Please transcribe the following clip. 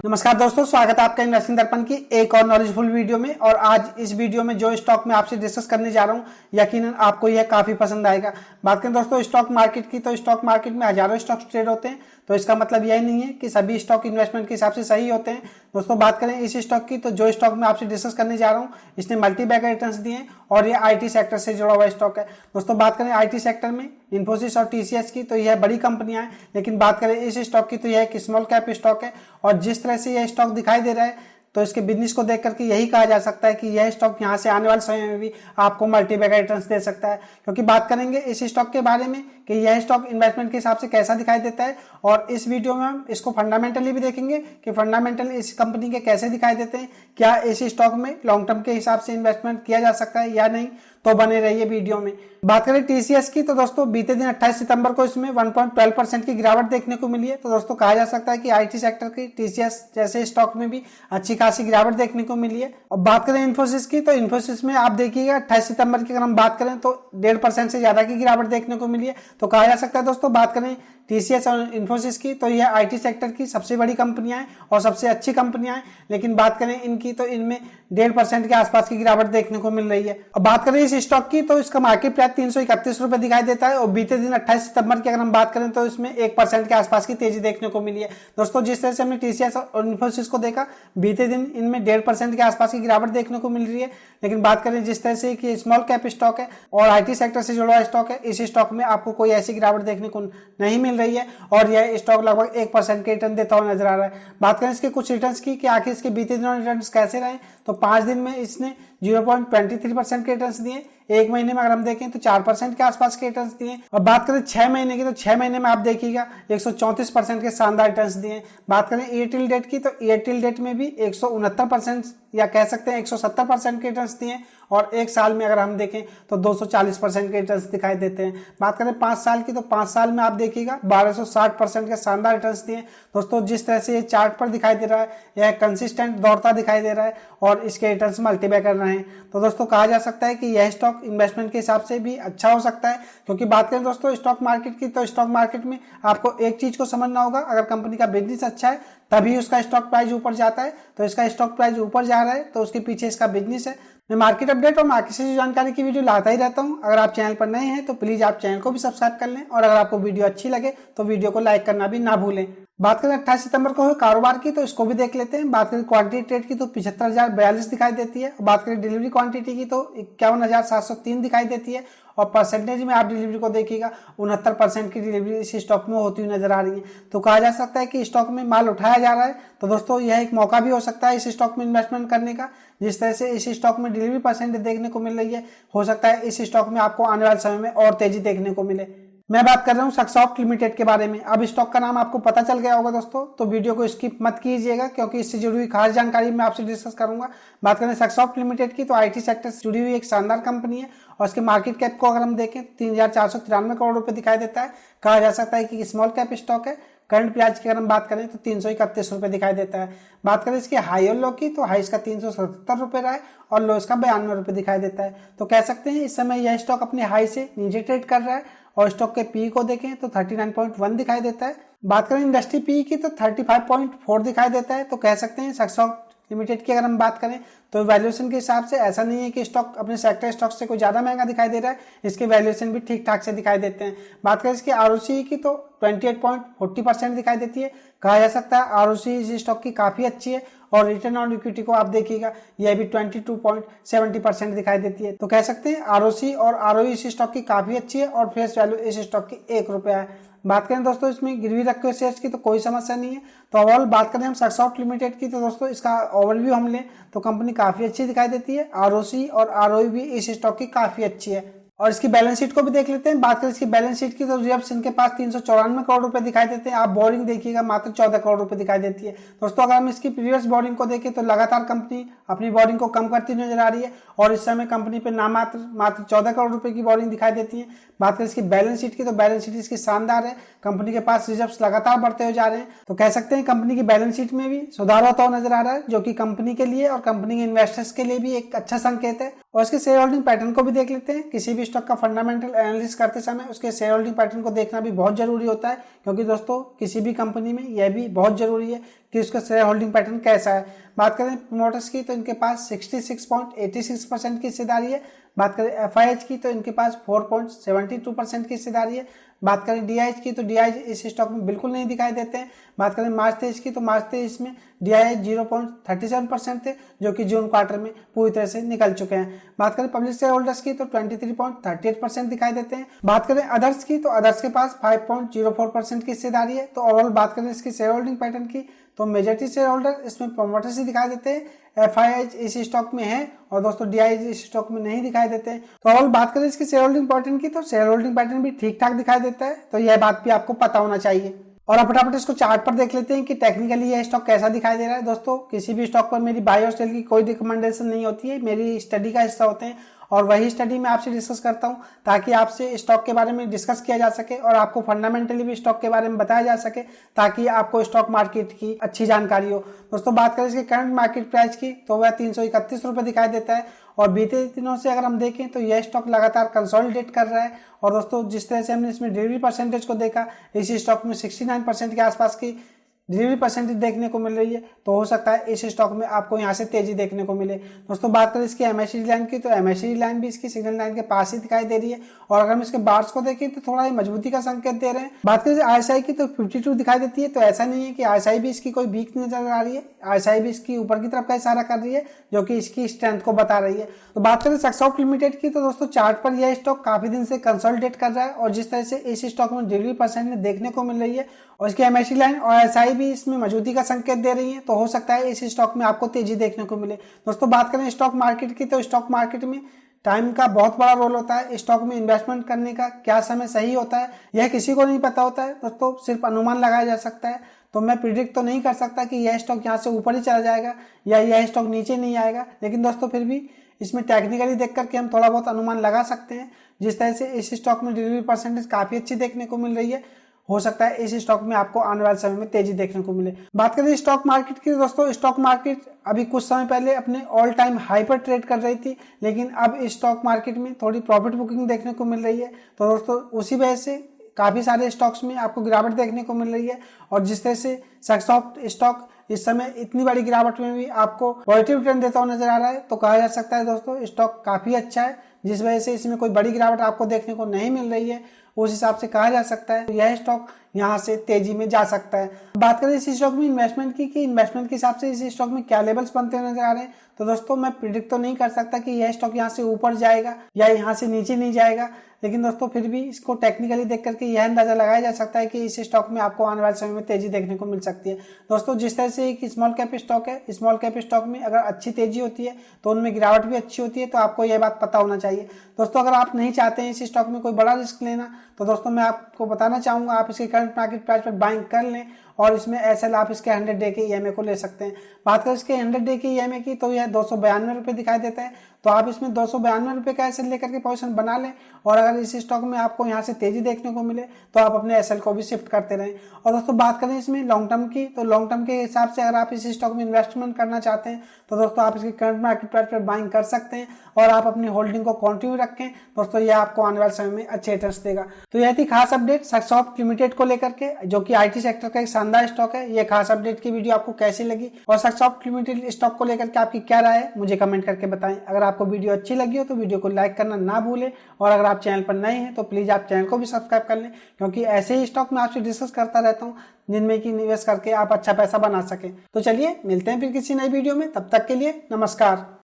नमस्कार दोस्तों, स्वागत है आपका इन्वेस्टिंग दर्पण की एक और नॉलेजफुल वीडियो में। और आज इस वीडियो में जो स्टॉक मैं आपसे डिस्कस करने जा रहा हूं, यकीनन आपको यह काफी पसंद आएगा। बात करें दोस्तों स्टॉक मार्केट की, तो स्टॉक मार्केट में हजारों स्टॉक्स ट्रेड होते हैं। तो इसका मतलब यह नहीं है कि सभी स्टॉक इन्वेस्टमेंट के हिसाब से सही होते हैं। दोस्तों बात करें इस स्टॉक की, तो जो स्टॉक मैं आपसे डिस्कस करने जा रहा हूँ इसने मल्टी बैगर रिटर्न्स दिए हैं और ये आईटी सेक्टर से जुड़ा हुआ स्टॉक है। दोस्तों बात करें आईटी सेक्टर में इन्फोसिस और टीसीएस की, तो यह बड़ी कंपनियां हैं। लेकिन बात करें इस स्टॉक की, तो यह एक स्मॉल कैप स्टॉक है। और जिस तरह से यह स्टॉक दिखाई दे रहा है, तो इसके बिजनेस को देख करके यही कहा जा सकता है कि यह स्टॉक यहां से आने वाले समय में भी आपको मल्टी बैगर रिटर्न्स दे सकता है। क्योंकि बात करेंगे इस स्टॉक के बारे में कि यह स्टॉक इन्वेस्टमेंट के हिसाब से कैसा दिखाई देता है, और इस वीडियो में हम इसको फंडामेंटली भी देखेंगे कि फंडामेंटल इस कंपनी के कैसे दिखाई देते हैं, क्या इस स्टॉक में लॉन्ग टर्म के हिसाब से इन्वेस्टमेंट किया जा सकता है या नहीं। तो बने रहिए वीडियो में। बात करें टीसीएस की, तो दोस्तों बीते दिन 28 सितंबर को इसमें 1.12% की गिरावट देखने को मिली है। तो दोस्तों कहा जा सकता है कि आईटी सेक्टर की टीसीएस जैसे स्टॉक में भी अच्छी खासी गिरावट देखने को मिली है। और बात करें इन्फोसिस की, तो इन्फोसिस में आप देखिएगा 28 सितंबर की अगर हम बात करें तो 1.5% से ज्यादा की गिरावट देखने को मिली है। तो कहा जा सकता है दोस्तों, बात करें टीसीएस और इन्फोसिस की, तो यह आईटी सेक्टर की सबसे बड़ी कंपनियां हैं और सबसे अच्छी कंपनियां हैं। लेकिन बात करें इनकी, तो इनमें 1.5% के आसपास की गिरावट देखने को मिल रही है। अब बात करें इस स्टॉक की, तो इसका मार्केट प्राइस 331 रुपए दिखाई देता है। और बीते दिन 28 सितंबर की अगर हम बात करें तो इसमें 1% के आसपास की तेजी देखने को मिली है। दोस्तों जिस तरह से हमने टीसीएस और इन्फोसिस को देखा, बीते दिन इनमें 1.5% के आसपास की गिरावट देखने को मिल रही है। लेकिन बात करें जिस तरह से कि स्मॉल कैप स्टॉक है और आईटी सेक्टर से जुड़ा स्टॉक है, इस स्टॉक में आपको कोई ऐसी गिरावट देखने को नहीं मिल रही है और यह स्टॉक लगभग 1% के रिटर्न देता हुआ नजर आ रहा है। बात करें इसके कुछ रिटर्न्स की कि आखिर इसके बीते दिनों रिटर्न कैसे रहे, तो 5 दिन में इसने 0.23% के रिटर्न्स दिए। एक महीने में अगर हम देखें तो 4% के आसपास के रिटर्न्स दिए। और बात करें 6 महीने की, तो 6 महीने में आप देखिएगा 134% के शानदार रिटर्न्स दिए। बात करें ईयर टिल डेट की, तो ईयर टिल डेट में भी 169% या कह सकते हैं 170% के रिटर्न्स दिए। और एक साल में अगर हम देखें तो 240% के रिटर्न्स दिखाई देते हैं। बात करें 5 साल की, तो 5 साल में आप देखिएगा 1260% के शानदार रिटर्न्स दिए। दोस्तों जिस तरह से ये चार्ट पर दिखाई दे रहा है, यह कंसिस्टेंट दौड़ता दिखाई दे रहा है और इसके रिटर्न्स मल्टीप्लाई कर रहे हैं। तो दोस्तों कहा जा सकता है कि यह स्टॉक इन्वेस्टमेंट के हिसाब से भी अच्छा हो सकता है। क्योंकि बात करें दोस्तों स्टॉक मार्केट की, तो स्टॉक मार्केट में आपको एक चीज को समझना होगा, अगर कंपनी का बिजनेस अच्छा है तभी उसका स्टॉक प्राइस ऊपर जाता है। तो इसका स्टॉक प्राइस ऊपर जा रहा है तो उसके पीछे इसका बिजनेस है। मैं मार्केट अपडेट और मार्केट से जानकारी की वीडियो लाता ही रहता हूं। अगर आप चैनल पर नए हैं तो प्लीज आप चैनल को भी सब्सक्राइब कर लें, और अगर आपको वीडियो अच्छी लगे तो वीडियो को लाइक करना भी ना भूलें। बात करें 28 सितंबर को हुए कारोबार की, तो इसको भी देख लेते हैं। बात करें क्वांटिटी ट्रेड की, तो 75,042 दिखाई देती है। बात करें डिलीवरी क्वांटिटी की, तो 51,703 दिखाई देती है। और परसेंटेज में आप डिलीवरी को देखिएगा 69% की डिलीवरी इस स्टॉक में होती हुई नजर आ रही है। तो कहा जा सकता है कि स्टॉक में माल उठाया जा रहा है। तो दोस्तों यह एक मौका भी हो सकता है इस स्टॉक में इन्वेस्टमेंट करने का। जिस तरह से इस स्टॉक में डिलीवरी परसेंटेज देखने को मिल रही है, हो सकता है इस स्टॉक में आपको आने वाले समय में और तेजी देखने को मिले। मैं बात कर रहा हूं सक्सॉफ्ट लिमिटेड के बारे में। अब स्टॉक का नाम आपको पता चल गया होगा दोस्तों, तो वीडियो को स्किप मत कीजिएगा क्योंकि इससे जुड़ी हुई खास जानकारी मैं आपसे डिस्कस करूंगा। बात करें सक्सॉफ्ट लिमिटेड की, तो आईटी सेक्टर से जुड़ी हुई एक शानदार कंपनी है और इसके मार्केट कैप को अगर हम देखें 3,493 करोड़ रुपए दिखाई देता है। कहा जा सकता है कि स्मॉल कैप स्टॉक है। करंट प्राइस की अगर हम बात करें तो 331 रुपए दिखाई देता है। बात करें इसके हाई और लो की, तो हाई इसका 377 रुपए रहा है और लो इसका 92 रुपए दिखाई देता है। तो कह सकते हैं इस समय यह स्टॉक अपने हाई से नीचे ट्रेड कर रहा है। और स्टॉक के पी को देखें तो 39.1 दिखाई देता है। बात करें इंडस्ट्री पी की, तो 35.4 दिखाई देता है। तो कह सकते हैं सक्सॉफ्ट लिमिटेड की अगर हम बात करें तो वैल्यूएशन के हिसाब से ऐसा नहीं है कि स्टॉक अपने सेक्टर स्टॉक से कोई ज्यादा महंगा दिखाई दे रहा है। इसके वैल्यूएशन भी ठीक ठाक से दिखाई देते हैं। बात करें इसके आरओसी की, तो 28.40% दिखाई देती है। कहा जा सकता है आरओसी इस स्टॉक की काफी अच्छी है। और रिटर्न ऑन इक्विटी को आप देखिएगा, यह भी 22.70% दिखाई देती है। तो कह सकते हैं आरओसी और आरओई इस स्टॉक की काफी अच्छी है और फेस वैल्यू इस स्टॉक की 1 रुपया है। बात करें दोस्तों इसमें गिरवी रखे हुए शेयर्स की, तो कोई समस्या नहीं है। तो ओवरऑल बात करें हम सक्सॉफ्ट लिमिटेड की, तो दोस्तों इसका ओवरव्यू हम लें तो कंपनी काफी अच्छी दिखाई देती है। आरओसी और आरओई भी इस स्टॉक की काफी अच्छी है। और इसकी बैलेंस शीट को भी देख लेते हैं। बात करें इसकी बैलेंस शीट की, तो रिजर्व्स इनके पास 394 करोड़ रुपए दिखाई देते हैं। आप बोरिंग देखिएगा मात्र 14 करोड़ रुपए दिखाई देती है। दोस्तों अगर हम इसकी प्रीवियस बोरिंग को देखें तो लगातार कंपनी अपनी बोरिंग को कम करती नजर आ रही है और इस समय कंपनी पे मात्र 14 करोड़ रुपए की बोरिंग दिखाई देती है। बात करें इसकी बैलेंस शीट की, तो बैलेंस शीट इसकी शानदार है। कंपनी के पास रिजर्व्स लगातार बढ़ते हुए जा रहे हैं। तो कह सकते हैं कंपनी की बैलेंस शीट में भी सुधार होता हुआ नजर आ रहा है, जो कि कंपनी के लिए और कंपनी के इन्वेस्टर्स के लिए भी एक अच्छा संकेत है। और इसके शेयर होल्डिंग पैटर्न को भी देख लेते हैं। किसी भी स्टॉक का फंडामेंटल एनालिसिस करते समय उसके शेयर होल्डिंग पैटर्न को देखना भी बहुत जरूरी होता है, क्योंकि दोस्तों किसी भी कंपनी में यह भी बहुत जरूरी है कि उसका शेयर होल्डिंग पैटर्न कैसा है। बात करें प्रमोटर्स की तो इनके पास 66.86% की हिस्सेदारी है। बात करें एफआईएच की तो इनके पास 4.72% की हिस्सेदारी है। बात करें डीआईएच की तो डीआईएच इस स्टॉक में बिल्कुल नहीं दिखाई देते हैं। बात करें मार्च 23 की तो मार्च 23 में डीआईएच 0.37% थे, जो कि जून क्वार्टर में पूरी तरह से निकल चुके हैं। बात करें पब्लिक शेयर होल्डर्स की तो 23.38% दिखाई देते हैं। बात करें अदर्स की तो अदर्स के पास 5.04% की हिस्सेदारी है। तो ओवरऑल बात करें इसकी शेयर होल्डिंग पैटर्न की तो मेजॉरिटी शेयर होल्डर इसमें प्रोमोटर्स ही दिखाई देते हैं। एफआईएच इस स्टॉक में है और दोस्तों डीआईएच इस स्टॉक में नहीं दिखाई देते हैं। तो ओवरऑल बात करें इसकी शेयर होल्डिंग पैटर्न की तो शेयर होल्डिंग पैटर्न भी ठीक ठाक दिखाई देता है। तो यह बात भी आपको पता होना चाहिए। और अब फटाफट इसको चार्ट पर देख लेते हैं कि टेक्निकली यह स्टॉक कैसा दिखाई दे रहा है। दोस्तों किसी भी स्टॉक पर मेरी बाय और सेल की कोई रिकमेंडेशन नहीं होती है, मेरी स्टडी का हिस्सा होते हैं और वही स्टडी मैं आपसे डिस्कस करता हूं ताकि आपसे स्टॉक के बारे में डिस्कस किया जा सके और आपको फंडामेंटली भी स्टॉक के बारे में बताया जा सके ताकि आपको स्टॉक मार्केट की अच्छी जानकारी हो। दोस्तों बात करें इसके करंट मार्केट प्राइस की तो वह 331 रुपये दिखाई देता है और बीते दिनों से अगर हम देखें तो यह स्टॉक लगातार कंसोलिडेट कर रहा है। और दोस्तों जिस तरह से हमने इसमें डिलीवरी परसेंटेज को देखा, इसी स्टॉक में 69% के आसपास की डिलीवरी परसेंटेज देखने को मिल रही है। तो हो सकता है इस स्टॉक में आपको यहाँ से तेजी देखने को मिले। दोस्तों बात करें इसकी एमएससी लाइन की तो एमएससी लाइन भी इसकी सिग्नल लाइन के पास ही दिखाई दे रही है और अगर हम इसके बार्स को देखें तो थोड़ा ही मजबूती का संकेत दे रहे हैं। बात करें आरएसआई की तो 52 दिखाई देती है। तो ऐसा नहीं है कि आरएसआई भी इसकी कोई वीक नजर आ रही है, आरएसआई भी इसकी ऊपर की तरफ का इशारा कर रही है जो कि इसकी स्ट्रेंथ को बता रही है। तो बात करें सक्सॉफ्ट लिमिटेड की तो दोस्तों चार्ट पर यह स्टॉक काफी दिन से कंसोलिडेट कर रहा है और जिस तरह से इस स्टॉक में डिलीवरी परसेंट देखने को मिल रही है और इसकी एमएससी लाइन और एसआई भी इसमें मौजूदगी का संकेत दे रही है। तो हो सकता है इस स्टॉक में आपको तेजी देखने को मिले। दोस्तों बात करें स्टॉक मार्केट की तो स्टॉक मार्केट में टाइम का बहुत बड़ा रोल होता है। स्टॉक में इन्वेस्टमेंट करने का क्या समय सही होता है यह किसी को नहीं पता होता है। दोस्तों सिर्फ अनुमान लगाया जा सकता है। तो मैं प्रिडिक्ट तो नहीं कर सकता कि यह स्टॉक यहाँ से ऊपर ही चला जाएगा या यह स्टॉक नीचे नहीं आएगा, लेकिन दोस्तों फिर भी इसमें टेक्निकली देख करके हम थोड़ा बहुत अनुमान लगा सकते हैं। जिस तरह से इस स्टॉक में डिलीवरी परसेंटेज काफी अच्छी देखने को मिल रही है, हो सकता है इस स्टॉक में आपको आने वाले समय में तेजी देखने को मिले। बात करें स्टॉक मार्केट की दोस्तों, स्टॉक मार्केट अभी कुछ समय पहले अपने ऑल टाइम हाई पर ट्रेड कर रही थी, लेकिन अब इस स्टॉक मार्केट में थोड़ी प्रॉफिट बुकिंग देखने को मिल रही है। तो दोस्तों उसी वजह से काफी सारे स्टॉक्स में आपको गिरावट देखने को मिल रही है और जिस तरह से सक्सॉफ्ट स्टॉक इस समय इतनी बड़ी गिरावट में भी आपको पॉजिटिव रिटर्न देता हुआ नजर आ रहा है, तो कहा जा सकता है दोस्तों स्टॉक काफी अच्छा है। जिस वजह से इसमें कोई बड़ी गिरावट आपको देखने को नहीं मिल रही है, उस हिसाब से कहा जा सकता है यह स्टॉक यहाँ से तेजी में जा सकता है। बात करें इस स्टॉक में इन्वेस्टमेंट की कि इन्वेस्टमेंट के हिसाब से इस स्टॉक में क्या लेवल्स बनते हुए नजर आ रहे हैं, तो दोस्तों मैं प्रिडिक्ट तो नहीं कर सकता कि यह स्टॉक यहाँ से ऊपर जाएगा या यहाँ से नीचे नहीं जाएगा, लेकिन दोस्तों फिर भी इसको टेक्निकली देख करके यह अंदाजा लगाया जा सकता है कि इस स्टॉक में आपको आने वाले समय में तेजी देखने को मिल सकती है। दोस्तों जिस तरह से एक स्मॉल कैप स्टॉक है, स्मॉल कैप स्टॉक में अगर अच्छी तेजी होती है तो उनमें गिरावट भी अच्छी होती है, तो आपको यह बात पता होना चाहिए। दोस्तों अगर आप नहीं चाहते हैं इस स्टॉक में कोई बड़ा रिस्क लेना, तो दोस्तों मैं आपको बताना चाहूंगा आप इसके करंट मार्केट प्राइस पर बाइंग कर लें और इसमें एसएल आप इसके 100 डे के ईएमए को ले सकते हैं। बात करें इसके 100 डे के ईएमए की तो यह 292 रुपये दिखाई देता है। तो आप इसमें 292 रुपये का एसएल लेकर के पोजीशन बना लें और अगर इस स्टॉक में आपको यहाँ से तेजी देखने को मिले तो आप अपने एसएल को भी शिफ्ट करते रहें। और दोस्तों बात करें इसमें लॉन्ग टर्म की तो लॉन्ग टर्म के हिसाब से अगर आप इस स्टॉक में इन्वेस्टमेंट करना चाहते हैं तो दोस्तों आप इसकी करंट मार्केट प्राइस पर बाइंग कर सकते हैं और आप अपनी होल्डिंग को कंटिन्यू रखें। दोस्तों यह आपको आने वाले समय में अच्छे रिटर्न्स देगा। तो यह थी खास अपडेट सक्सॉफ्ट लिमिटेड को लेकर के, जो कि आईटी सेक्टर का एक शानदार स्टॉक है। यह खास अपडेट की वीडियो आपको कैसी लगी और सक्सॉफ्ट लिमिटेड स्टॉक को लेकर के आपकी क्या राय है मुझे कमेंट करके बताएं। अगर आपको वीडियो अच्छी लगी हो तो वीडियो को लाइक करना ना भूलें और अगर आप चैनल पर नए हैं तो प्लीज आप चैनल को भी सब्सक्राइब कर लें, क्योंकि ऐसे ही स्टॉक मैं आपसे डिस्कस करता रहता हूं जिनमें कि निवेश करके आप अच्छा पैसा बना सकें। तो चलिए मिलते हैं फिर किसी नई वीडियो में, तब तक के लिए नमस्कार।